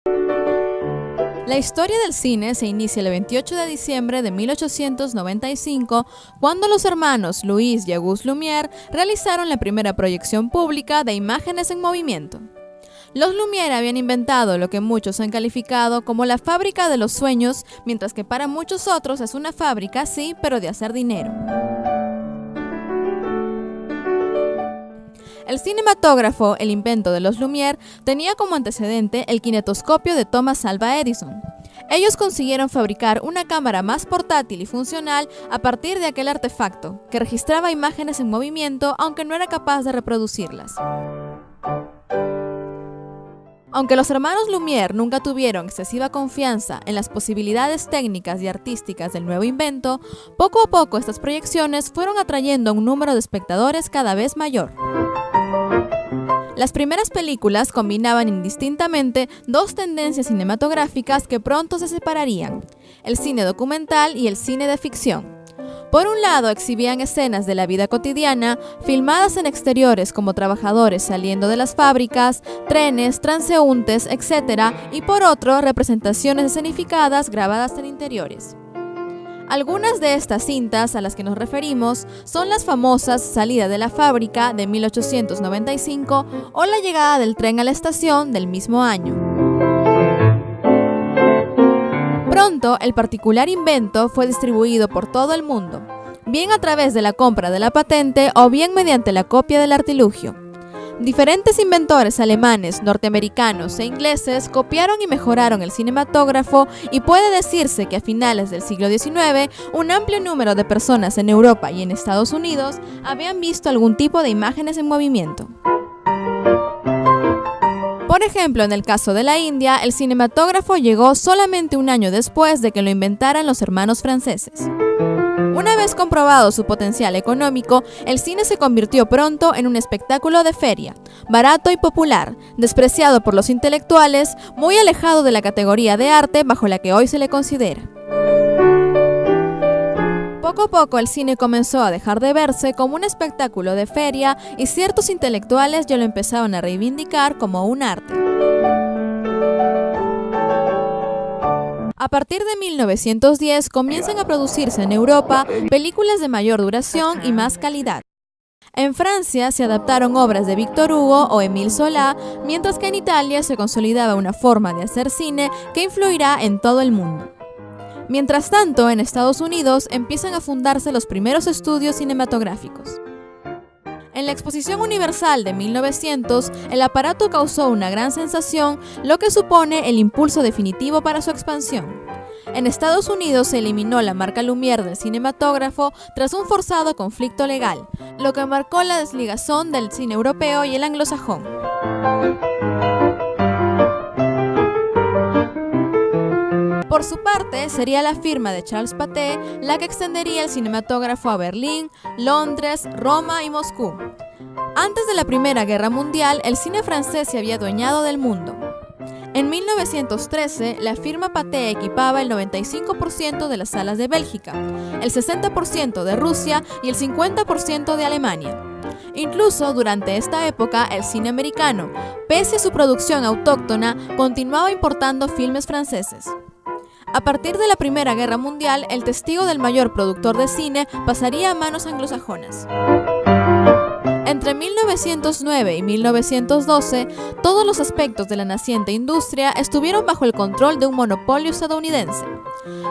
La historia del cine se inicia el 28 de diciembre de 1895, cuando los hermanos Louis y Auguste Lumière realizaron la primera proyección pública de imágenes en movimiento. Los Lumière habían inventado lo que muchos han calificado como la fábrica de los sueños, mientras que para muchos otros es una fábrica, sí, pero de hacer dinero. El cinematógrafo, el invento de los Lumière, tenía como antecedente el kinetoscopio de Thomas Alva Edison. Ellos consiguieron fabricar una cámara más portátil y funcional a partir de aquel artefacto, que registraba imágenes en movimiento aunque no era capaz de reproducirlas. Aunque los hermanos Lumière nunca tuvieron excesiva confianza en las posibilidades técnicas y artísticas del nuevo invento, poco a poco estas proyecciones fueron atrayendo a un número de espectadores cada vez mayor. Las primeras películas combinaban indistintamente dos tendencias cinematográficas que pronto se separarían: el cine documental y el cine de ficción. Por un lado, exhibían escenas de la vida cotidiana, filmadas en exteriores como trabajadores saliendo de las fábricas, trenes, transeúntes, etc., y por otro, representaciones escenificadas grabadas en interiores. Algunas de estas cintas a las que nos referimos son las famosas Salida de la fábrica de 1895 o La llegada del tren a la estación del mismo año. Pronto, el particular invento fue distribuido por todo el mundo, bien a través de la compra de la patente o bien mediante la copia del artilugio. Diferentes inventores alemanes, norteamericanos e ingleses copiaron y mejoraron el cinematógrafo, y puede decirse que a finales del siglo XIX un amplio número de personas en Europa y en Estados Unidos habían visto algún tipo de imágenes en movimiento. Por ejemplo, en el caso de la India, el cinematógrafo llegó solamente un año después de que lo inventaran los hermanos franceses. Una vez comprobado su potencial económico, el cine se convirtió pronto en un espectáculo de feria, barato y popular, despreciado por los intelectuales, muy alejado de la categoría de arte bajo la que hoy se le considera. Poco a poco el cine comenzó a dejar de verse como un espectáculo de feria y ciertos intelectuales ya lo empezaban a reivindicar como un arte. A partir de 1910 comienzan a producirse en Europa películas de mayor duración y más calidad. En Francia se adaptaron obras de Victor Hugo o Émile Zola, mientras que en Italia se consolidaba una forma de hacer cine que influirá en todo el mundo. Mientras tanto, en Estados Unidos empiezan a fundarse los primeros estudios cinematográficos. En la Exposición Universal de 1900, el aparato causó una gran sensación, lo que supone el impulso definitivo para su expansión. En Estados Unidos se eliminó la marca Lumière del cinematógrafo tras un forzado conflicto legal, lo que marcó la desligazón del cine europeo y el anglosajón. Por su parte, sería la firma de Charles Pathé la que extendería el cinematógrafo a Berlín, Londres, Roma y Moscú. Antes de la Primera Guerra Mundial, el cine francés se había adueñado del mundo. En 1913, la firma Pathé equipaba el 95% de las salas de Bélgica, el 60% de Rusia y el 50% de Alemania. Incluso durante esta época, el cine americano, pese a su producción autóctona, continuaba importando filmes franceses. A partir de la Primera Guerra Mundial, el testigo del mayor productor de cine pasaría a manos anglosajonas. Entre 1909 y 1912, todos los aspectos de la naciente industria estuvieron bajo el control de un monopolio estadounidense,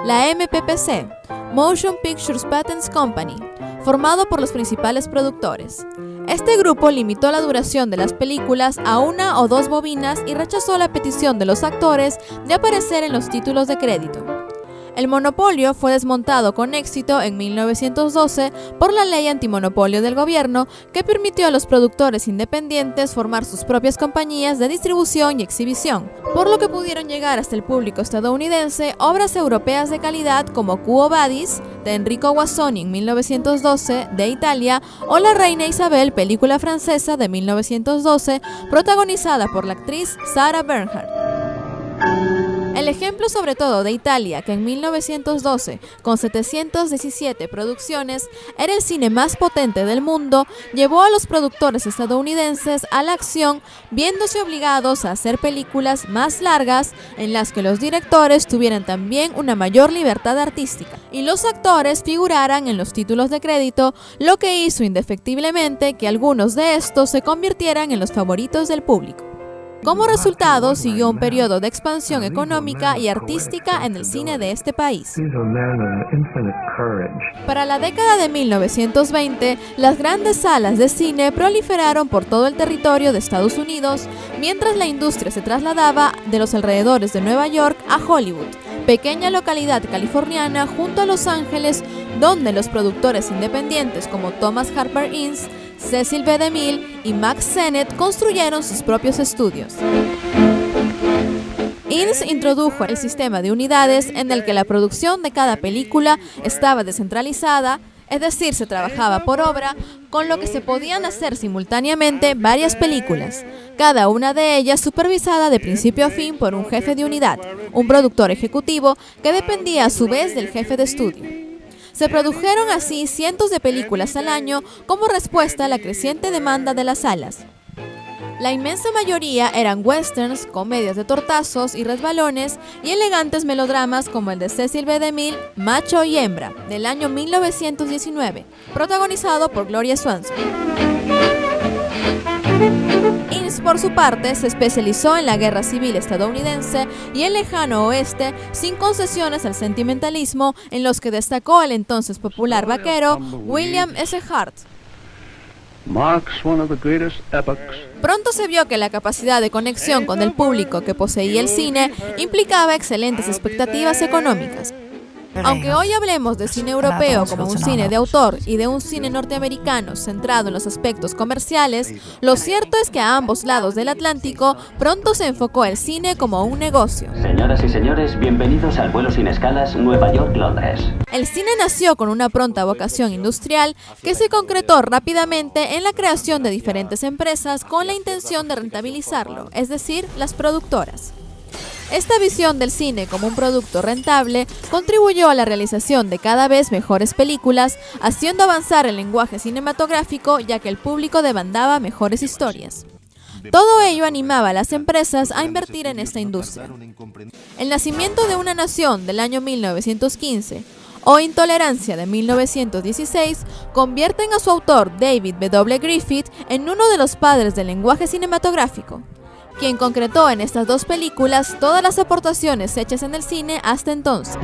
la MPPC, Motion Pictures Patents Company, formado por los principales productores. Este grupo limitó la duración de las películas a 1 o 2 bobinas y rechazó la petición de los actores de aparecer en los títulos de crédito. El monopolio fue desmontado con éxito en 1912 por la ley antimonopolio del gobierno, que permitió a los productores independientes formar sus propias compañías de distribución y exhibición, por lo que pudieron llegar hasta el público estadounidense obras europeas de calidad como Quo Vadis, de Enrico Guazzoni en 1912, de Italia, o La Reina Isabel, película francesa de 1912, protagonizada por la actriz Sarah Bernhardt. El ejemplo sobre todo de Italia, que en 1912, con 717 producciones, era el cine más potente del mundo, llevó a los productores estadounidenses a la acción, viéndose obligados a hacer películas más largas en las que los directores tuvieran también una mayor libertad artística y los actores figuraran en los títulos de crédito, lo que hizo indefectiblemente que algunos de estos se convirtieran en los favoritos del público. Como resultado, siguió un periodo de expansión económica y artística en el cine de este país. Para la década de 1920, las grandes salas de cine proliferaron por todo el territorio de Estados Unidos, mientras la industria se trasladaba de los alrededores de Nueva York a Hollywood, pequeña localidad californiana junto a Los Ángeles, donde los productores independientes como Thomas Harper Ince, Cecil B. DeMille y Max Sennett construyeron sus propios estudios. Ince introdujo el sistema de unidades en el que la producción de cada película estaba descentralizada, es decir, se trabajaba por obra, con lo que se podían hacer simultáneamente varias películas, cada una de ellas supervisada de principio a fin por un jefe de unidad, un productor ejecutivo que dependía a su vez del jefe de estudio. Se produjeron así cientos de películas al año como respuesta a la creciente demanda de las salas. La inmensa mayoría eran westerns, comedias de tortazos y resbalones y elegantes melodramas como el de Cecil B. DeMille, Macho y Hembra, del año 1919, protagonizado por Gloria Swanson. Ince, por su parte, se especializó en la Guerra Civil estadounidense y el lejano oeste, sin concesiones al sentimentalismo, en los que destacó el entonces popular vaquero William S. Hart. Pronto se vio que la capacidad de conexión con el público que poseía el cine implicaba excelentes expectativas económicas. Aunque hoy hablemos de cine europeo como un cine de autor y de un cine norteamericano centrado en los aspectos comerciales, lo cierto es que a ambos lados del Atlántico pronto se enfocó el cine como un negocio. Señoras y señores, bienvenidos al vuelo sin escalas Nueva York-Londres. El cine nació con una pronta vocación industrial que se concretó rápidamente en la creación de diferentes empresas con la intención de rentabilizarlo, es decir, las productoras. Esta visión del cine como un producto rentable contribuyó a la realización de cada vez mejores películas, haciendo avanzar el lenguaje cinematográfico ya que el público demandaba mejores historias. Todo ello animaba a las empresas a invertir en esta industria. El nacimiento de una nación del año 1915 o Intolerancia de 1916 convierten a su autor David W. Griffith en uno de los padres del lenguaje cinematográfico, quien concretó en estas dos películas todas las aportaciones hechas en el cine hasta entonces.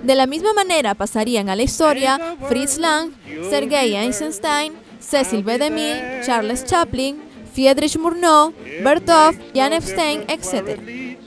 De la misma manera pasarían a la historia Fritz Lang, Sergei Eisenstein, Cecil B. DeMille, Charles Chaplin, Friedrich Murnau, Bertov, Jan Epstein, etc.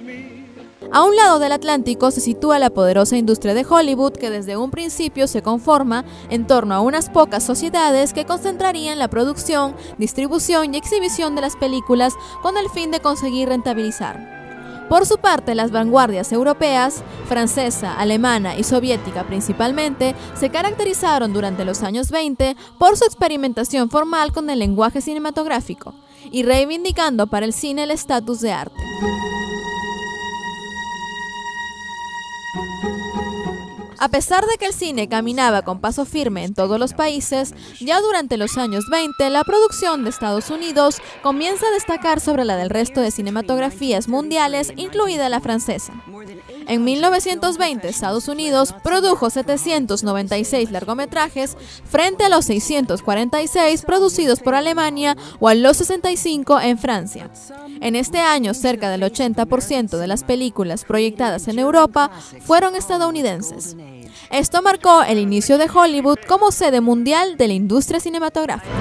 A un lado del Atlántico se sitúa la poderosa industria de Hollywood, que desde un principio se conforma en torno a unas pocas sociedades que concentrarían la producción, distribución y exhibición de las películas con el fin de conseguir rentabilizar. Por su parte, las vanguardias europeas, francesa, alemana y soviética principalmente, se caracterizaron durante los años 20 por su experimentación formal con el lenguaje cinematográfico y reivindicando para el cine el estatus de arte. A pesar de que el cine caminaba con paso firme en todos los países, ya durante los años 20 la producción de Estados Unidos comienza a destacar sobre la del resto de cinematografías mundiales, incluida la francesa. En 1920, Estados Unidos produjo 796 largometrajes frente a los 646 producidos por Alemania o a los 65 en Francia. En este año, cerca del 80% de las películas proyectadas en Europa fueron estadounidenses. Esto marcó el inicio de Hollywood como sede mundial de la industria cinematográfica.